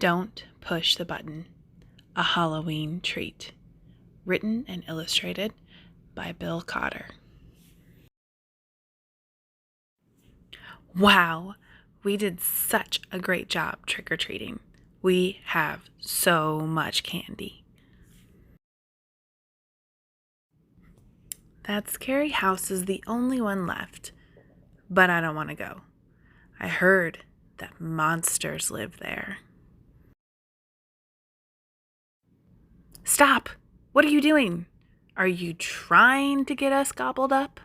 Don't Push the Button, a Halloween treat. Written and illustrated by Bill Cotter. Wow, we did such a great job trick-or-treating. We have so much candy. That scary house is the only one left, but I don't want to go. I heard that monsters live there. Stop! What are you doing? Are you trying to get us gobbled up?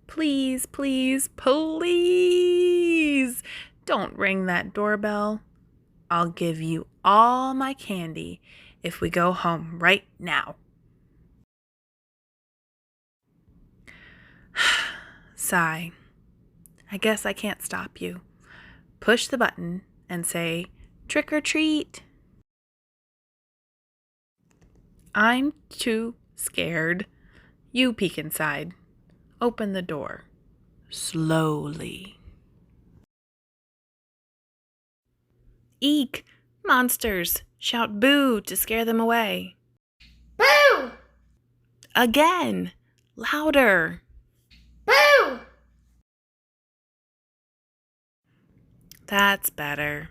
Please, please, please, don't ring that doorbell. I'll give you all my candy if we go home right now. Sigh. I guess I can't stop you. Push the button and say, trick or treat. I'm too scared. You peek inside. Open the door. Slowly. Eek! Monsters! Shout boo to scare them away. Boo! Again! Louder! Boo! That's better.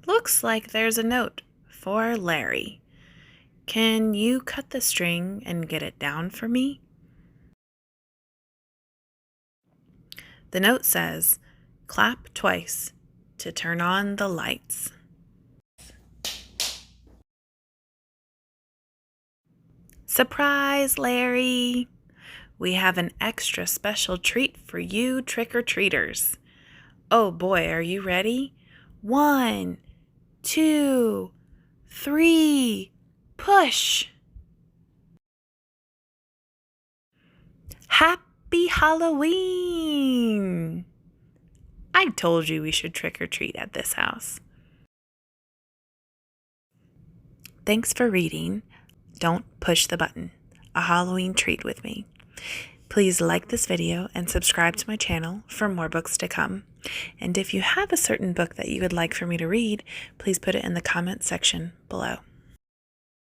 Looks like there's a note for Larry. Can you cut the string and get it down for me? The note says, clap twice to turn on the lights. Surprise, Larry! We have an extra special treat for you trick-or-treaters. Oh boy, are you ready? 1, 2, 3, push! Happy Halloween! I told you we should trick-or-treat at this house. Thanks for reading Don't Push the Button, a Halloween treat with me. Please like this video and subscribe to my channel for more books to come. And if you have a certain book that you would like for me to read, please put it in the comment section below.